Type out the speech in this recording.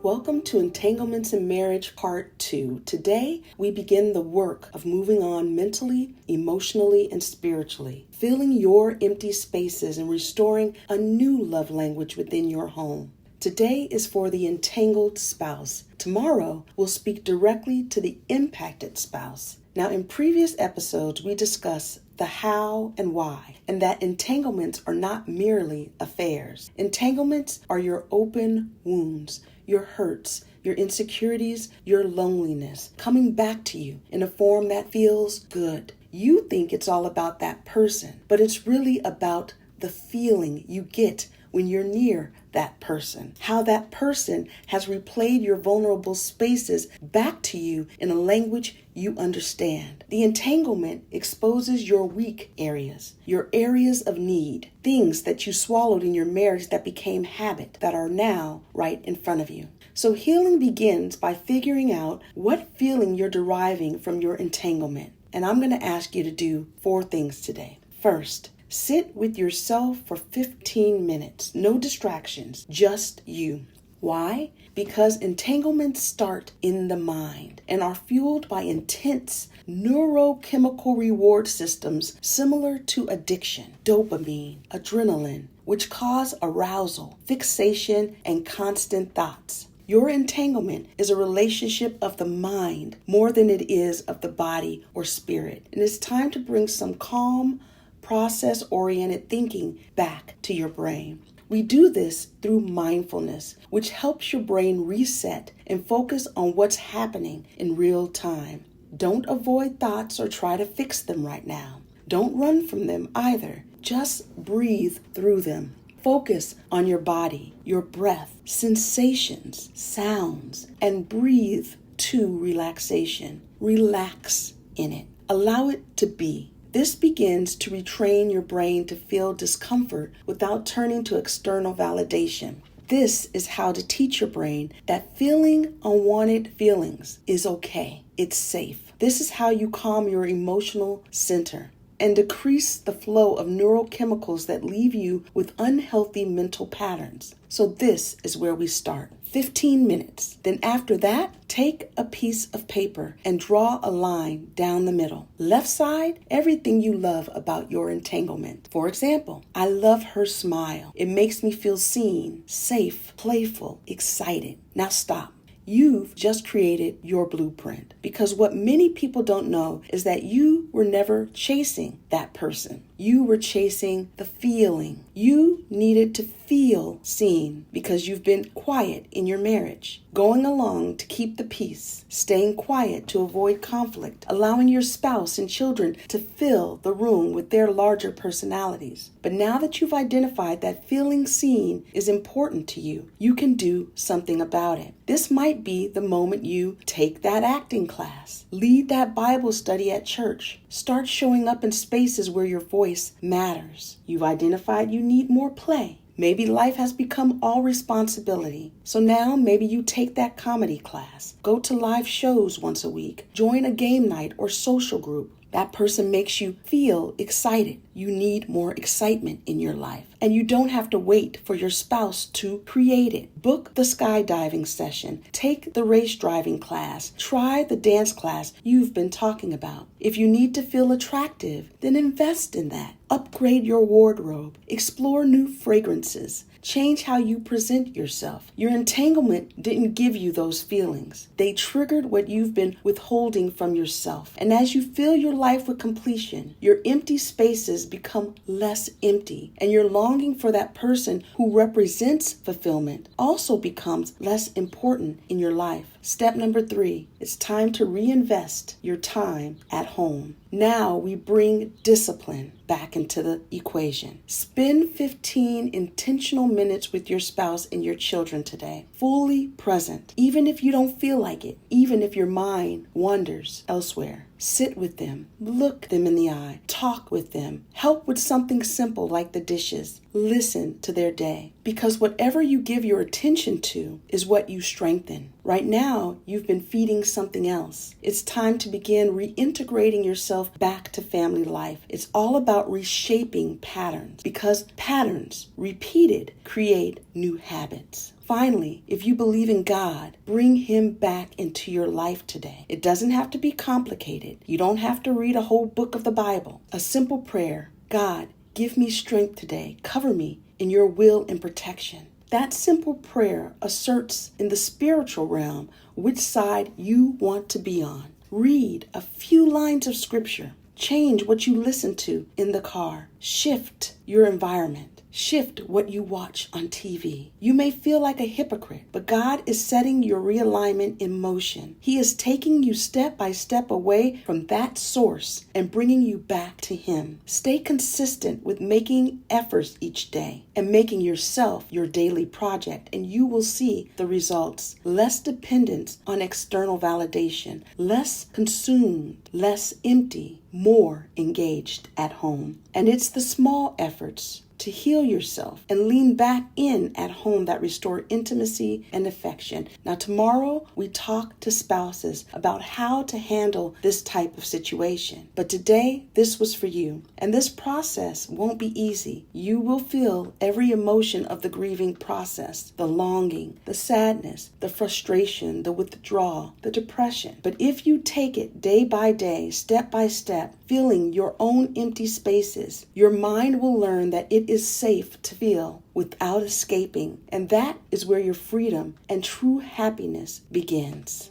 Welcome to Entanglements in Marriage Part 2. Today, we begin the work of moving on mentally, emotionally, and spiritually, filling your empty spaces and restoring a new love language within your home. Today is for the entangled spouse. Tomorrow, we'll speak directly to the impacted spouse. Now, in previous episodes, we discussed the how and why, and that entanglements are not merely affairs. Entanglements are your open wounds, your hurts, your insecurities, your loneliness, coming back to you in a form that feels good. You think it's all about that person, but it's really about the feeling you get when you're near that person. How that person has replayed your vulnerable spaces back to you in a language you understand. The entanglement exposes your weak areas, your areas of need, things that you swallowed in your marriage that became habit that are now right in front of you. So healing begins by figuring out what feeling you're deriving from your entanglement. And I'm going to ask you to do 4 things today. First, sit with yourself for 15 minutes. No distractions, just you. Why? Because entanglements start in the mind and are fueled by intense neurochemical reward systems similar to addiction, dopamine, adrenaline, which cause arousal, fixation, and constant thoughts. Your entanglement is a relationship of the mind more than it is of the body or spirit. And it's time to bring some calm, process-oriented thinking back to your brain. We do this through mindfulness, which helps your brain reset and focus on what's happening in real time. Don't avoid thoughts or try to fix them right now. Don't run from them either. Just breathe through them. Focus on your body, your breath, sensations, sounds, and breathe to relaxation. Relax in it. Allow it to be. This begins to retrain your brain to feel discomfort without turning to external validation. This is how to teach your brain that feeling unwanted feelings is okay. It's safe. This is how you calm your emotional center and decrease the flow of neurochemicals that leave you with unhealthy mental patterns. So this is where we start. 15 minutes. Then after that, take a piece of paper and draw a line down the middle. Left side, everything you love about your entanglement. For example, I love her smile. It makes me feel seen, safe, playful, excited. Now stop. You've just created your blueprint, because what many people don't know is that you were never chasing that person. You were chasing the feeling. You needed to feel seen because you've been quiet in your marriage, going along to keep the peace, staying quiet to avoid conflict, allowing your spouse and children to fill the room with their larger personalities. But now that you've identified that feeling seen is important to you, you can do something about it. This might be the moment you take that acting class, lead that Bible study at church, start showing up in spaces where your voice matters. You've identified you need more play. Maybe life has become all responsibility. So now maybe you take that comedy class, go to live shows once a week, join a game night or social group. That person makes you feel excited. You need more excitement in your life. And you don't have to wait for your spouse to create it. Book the skydiving session. Take the race driving class. Try the dance class you've been talking about. If you need to feel attractive, then invest in that. Upgrade your wardrobe. Explore new fragrances. Change how you present yourself. Your entanglement didn't give you those feelings. They triggered what you've been withholding from yourself. And as you fill your life with completion, your empty spaces become less empty. And your longing for that person who represents fulfillment also becomes less important in your life. Step number 3, it's time to reinvest your time at home. Now we bring discipline back into the equation. Spend 15 intentional minutes with your spouse and your children today, fully present, even if you don't feel like it, even if your mind wanders elsewhere. Sit with them, look them in the eye, talk with them, help with something simple like the dishes, listen to their day. Because whatever you give your attention to is what you strengthen. Right now, you've been feeding something else. It's time to begin reintegrating yourself back to family life. It's all about reshaping patterns, because patterns, repeated, create new habits. Finally, if you believe in God, bring Him back into your life today. It doesn't have to be complicated. You don't have to read a whole book of the Bible. A simple prayer: God, give me strength today. Cover me in your will and protection. That simple prayer asserts in the spiritual realm which side you want to be on. Read a few lines of scripture. Change what you listen to in the car. Shift your environment. Shift what you watch on TV. You may feel like a hypocrite, but God is setting your realignment in motion. He is taking you step by step away from that source and bringing you back to Him. Stay consistent with making efforts each day and making yourself your daily project, and you will see the results. Less dependence on external validation, less consumed, less empty, more engaged at home. And it's the small efforts to heal yourself and lean back in at home that restore intimacy and affection. Now, tomorrow we talk to spouses about how to handle this type of situation. But today, this was for you. And this process won't be easy. You will feel every emotion of the grieving process: the longing, the sadness, the frustration, the withdrawal, the depression. But if you take it day by day, step by step, filling your own empty spaces, your mind will learn that it is safe to feel without escaping. And that is where your freedom and true happiness begins.